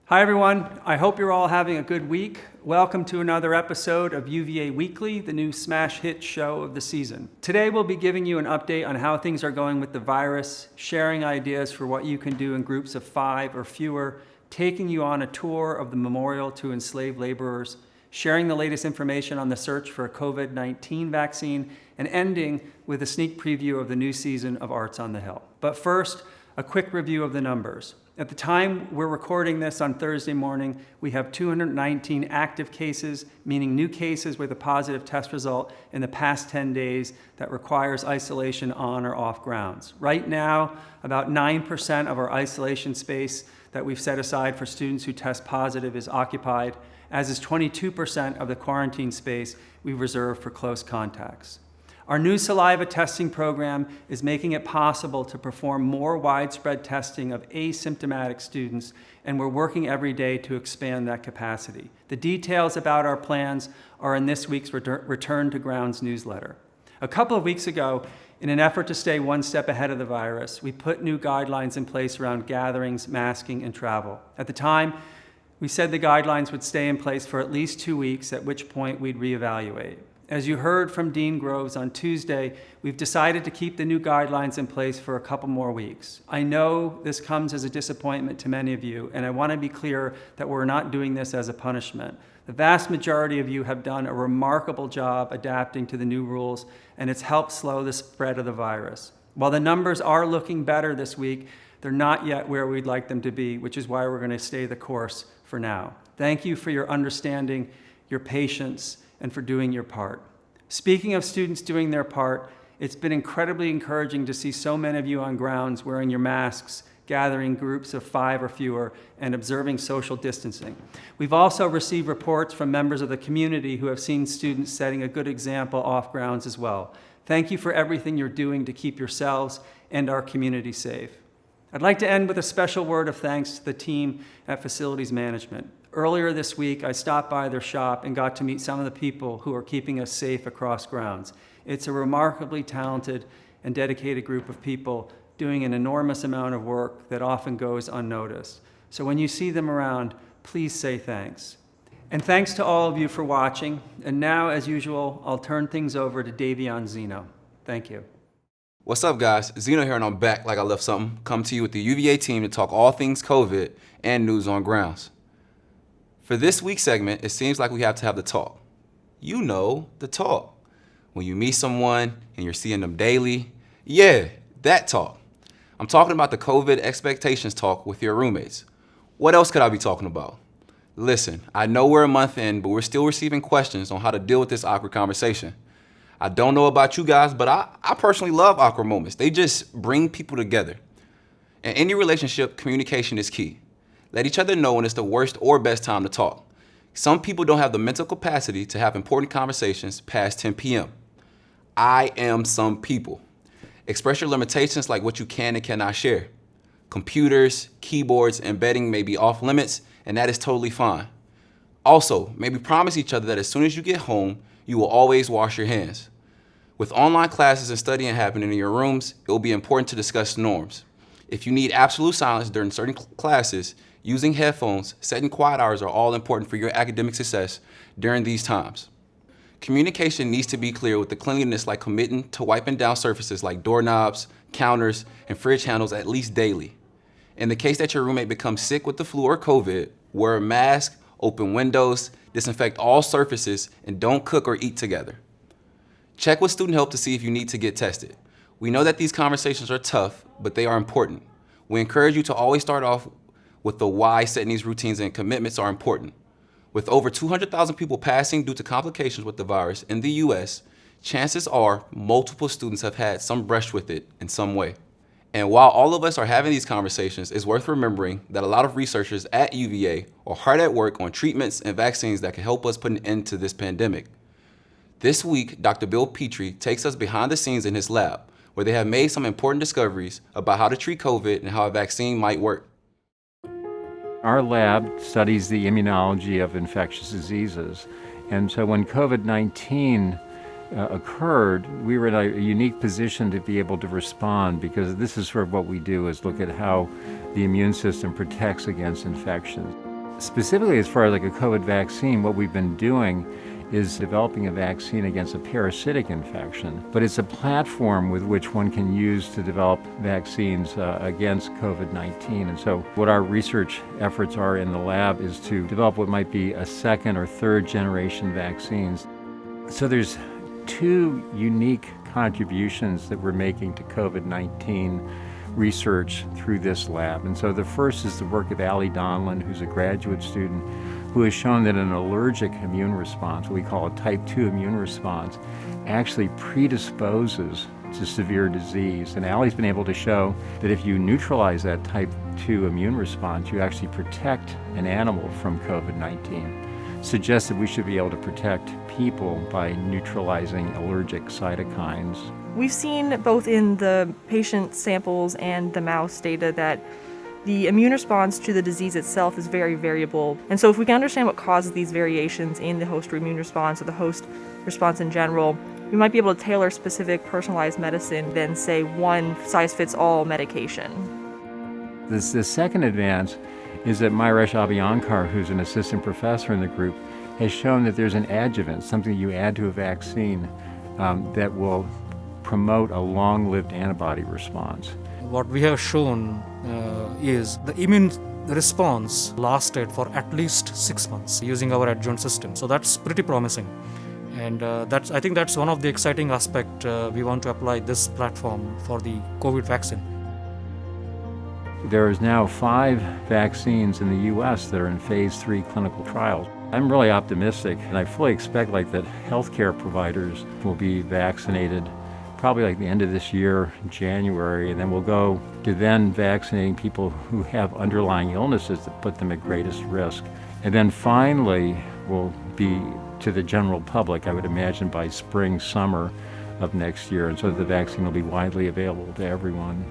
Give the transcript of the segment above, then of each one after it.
Hi everyone, I hope you're all having a good week. Welcome to another episode of UVA Weekly, the new smash hit show of the season. Today we'll be giving you an update on how things are going with the virus, sharing ideas for what you can do in groups of 5 or fewer, taking you on a tour of the memorial to enslaved laborers, sharing the latest information on the search for a COVID-19 vaccine, and ending with a sneak preview of the new season of Arts on the Hill. But first, a quick review of the numbers. At the time we're recording this on Thursday morning, we have 219 active cases, meaning new cases with a positive test result in the past 10 days that requires isolation on or off grounds. Right now, about 9% of our isolation space that we've set aside for students who test positive is occupied, as is 22% of the quarantine space we've reserved for close contacts. Our new saliva testing program is making it possible to perform more widespread testing of asymptomatic students, and we're working every day to expand that capacity. The details about our plans are in this week's Return to Grounds newsletter. A couple of weeks ago, in an effort to stay one step ahead of the virus, we put new guidelines in place around gatherings, masking, and travel. At the time, we said the guidelines would stay in place for at least 2 weeks, at which point we'd reevaluate. As you heard from Dean Groves on Tuesday, we've decided to keep the new guidelines in place for a couple more weeks. I know this comes as a disappointment to many of you, and I want to be clear that we're not doing this as a punishment. The vast majority of you have done a remarkable job adapting to the new rules, and it's helped slow the spread of the virus. While the numbers are looking better this week, they're not yet where we'd like them to be, which is why we're going to stay the course for now. Thank you for your understanding, your patience, and for doing your part. Speaking of students doing their part, it's been incredibly encouraging to see so many of you on grounds wearing your masks, gathering groups of 5 or fewer, and observing social distancing. We've also received reports from members of the community who have seen students setting a good example off grounds as well. Thank you for everything you're doing to keep yourselves and our community safe. I'd like to end with a special word of thanks to the team at Facilities Management. Earlier this week, I stopped by their shop and got to meet some of the people who are keeping us safe across grounds. It's a remarkably talented and dedicated group of people doing an enormous amount of work that often goes unnoticed. So when you see them around, please say thanks. And thanks to all of you for watching. And now, as usual, I'll turn things over to Davion Zeno. Thank you. What's up, guys? Zeno here, and I'm back like I left something. Come to you with the UVA team to talk all things COVID and news on grounds. For this week's segment, it seems like we have to have the talk. You know, the talk. When you meet someone and you're seeing them daily, yeah, that talk. I'm talking about the COVID expectations talk with your roommates. What else could I be talking about? Listen, I know we're a month in, but we're still receiving questions on how to deal with this awkward conversation. I don't know about you guys, but I personally love awkward moments. They just bring people together. In any relationship, communication is key. Let each other know when it's the worst or best time to talk. Some people don't have the mental capacity to have important conversations past 10 p.m. I am some people. Express your limitations like what you can and cannot share. Computers, keyboards, and bedding may be off limits, and that is totally fine. Also, maybe promise each other that as soon as you get home, you will always wash your hands. With online classes and studying happening in your rooms, it will be important to discuss norms. If you need absolute silence during certain classes, using headphones, setting quiet hours are all important for your academic success during these times. Communication needs to be clear with the cleanliness, like committing to wiping down surfaces like doorknobs, counters, and fridge handles at least daily. In the case that your roommate becomes sick with the flu or COVID, wear a mask, open windows, disinfect all surfaces, and don't cook or eat together. Check with student help to see if you need to get tested. We know that these conversations are tough, but they are important. We encourage you to always start off with the why setting these routines and commitments are important. With over 200,000 people passing due to complications with the virus in the US, chances are multiple students have had some brush with it in some way. And while all of us are having these conversations, it's worth remembering that a lot of researchers at UVA are hard at work on treatments and vaccines that can help us put an end to this pandemic. This week, Dr. Bill Petrie takes us behind the scenes in his lab, where they have made some important discoveries about how to treat COVID and how a vaccine might work. Our lab studies the immunology of infectious diseases. And so when COVID-19 occurred, we were in a unique position to be able to respond, because this is sort of what we do, is look at how the immune system protects against infections. Specifically, as far as like a COVID vaccine, what we've been doing is developing a vaccine against a parasitic infection, but it's a platform with which one can use to develop vaccines against COVID-19. And so what our research efforts are in the lab is to develop what might be a second or third generation vaccines. So there's two unique contributions that we're making to COVID-19 research through this lab. And so the first is the work of Allie Donlan, who's a graduate student, who has shown that an allergic immune response, what we call a type 2 immune response, actually predisposes to severe disease. And Allie's been able to show that if you neutralize that type 2 immune response, you actually protect an animal from COVID-19. Suggests that we should be able to protect people by neutralizing allergic cytokines. We've seen both in the patient samples and the mouse data that the immune response to the disease itself is very variable. And so if we can understand what causes these variations in the host immune response or the host response in general, we might be able to tailor specific personalized medicine than, say, one size-fits-all medication. The second advance is that Mayresh Abhyankar, who's an assistant professor in the group, has shown that there's an adjuvant, something you add to a vaccine that will promote a long-lived antibody response. What we have shown is the immune response lasted for at least 6 months using our adjuvant system. So that's pretty promising. And I think that's one of the exciting aspects we want to apply this platform for the COVID vaccine. There is now 5 vaccines in the U.S. that are in phase 3 clinical trials. I'm really optimistic, and I fully expect that healthcare providers will be vaccinated probably like the end of this year, January, and then we'll go to then vaccinating people who have underlying illnesses that put them at greatest risk. And then finally, we'll be to the general public, I would imagine by spring, summer of next year, and so the vaccine will be widely available to everyone.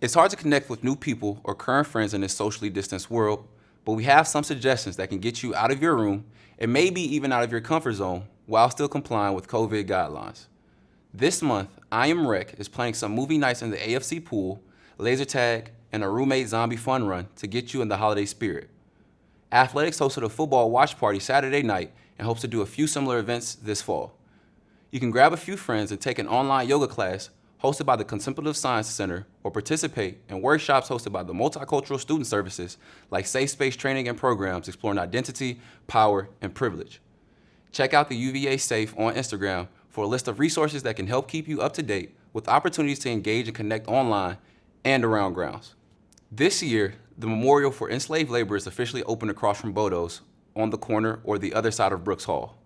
It's hard to connect with new people or current friends in this socially distanced world, but we have some suggestions that can get you out of your room and maybe even out of your comfort zone while still complying with COVID guidelines. This month, I Am Rec is planning some movie nights in the AFC pool, laser tag, and a roommate zombie fun run to get you in the holiday spirit. Athletics hosted a football watch party Saturday night and hopes to do a few similar events this fall. You can grab a few friends and take an online yoga class hosted by the Contemplative Science Center, or participate in workshops hosted by the multicultural student services like safe space training and programs exploring identity, power, and privilege. Check out the UVA Safe on Instagram for a list of resources that can help keep you up to date with opportunities to engage and connect online and around grounds. This year, the Memorial for Enslaved Laborers officially opened across from Bodo's on the corner or the other side of Brooks Hall.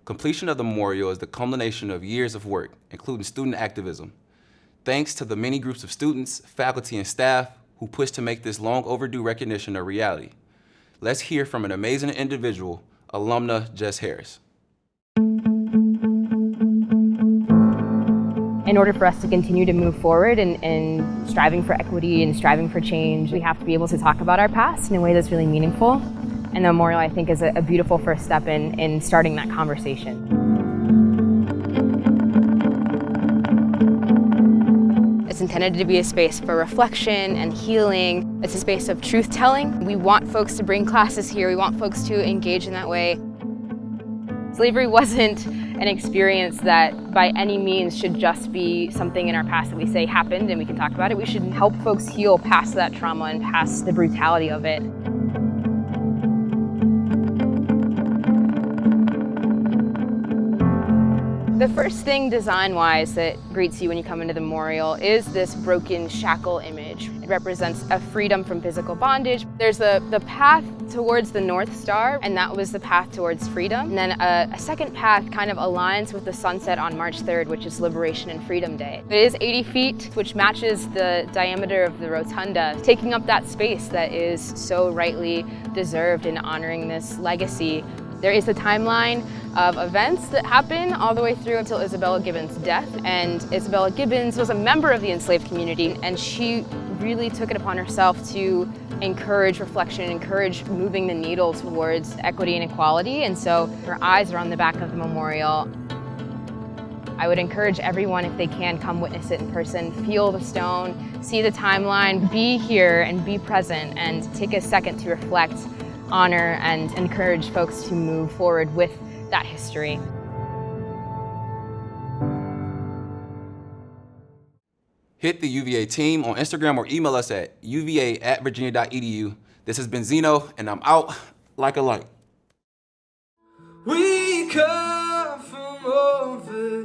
Completion of the memorial is the culmination of years of work, including student activism. Thanks to the many groups of students, faculty, and staff who pushed to make this long overdue recognition a reality. Let's hear from an amazing individual, alumna Jess Harris. In order for us to continue to move forward and striving for equity and striving for change, we have to be able to talk about our past in a way that's really meaningful. And the memorial, I think, is a beautiful first step in starting that conversation. It's intended to be a space for reflection and healing. It's a space of truth-telling. We want folks to bring classes here. We want folks to engage in that way. Slavery wasn't an experience that by any means should just be something in our past that we say happened and we can talk about it. We should help folks heal past that trauma and past the brutality of it. The first thing design-wise that greets you when you come into the memorial is this broken shackle image. It represents a freedom from physical bondage. There's the path towards the North Star, and that was the path towards freedom. And then a second path kind of aligns with the sunset on March 3rd, which is Liberation and Freedom Day. It is 80 feet, which matches the diameter of the rotunda, taking up that space that is so rightly deserved in honoring this legacy. There is a timeline of events that happen all the way through until Isabella Gibbons' death. And Isabella Gibbons was a member of the enslaved community, and she really took it upon herself to encourage reflection, encourage moving the needle towards equity and equality. And so her eyes are on the back of the memorial. I would encourage everyone, if they can, come witness it in person, feel the stone, see the timeline, be here and be present, and take a second to reflect, honor, and encourage folks to move forward with that history. Hit the UVA team on Instagram or email us at uva@virginia.edu. This has been Zeno, and I'm out like a light. We come from over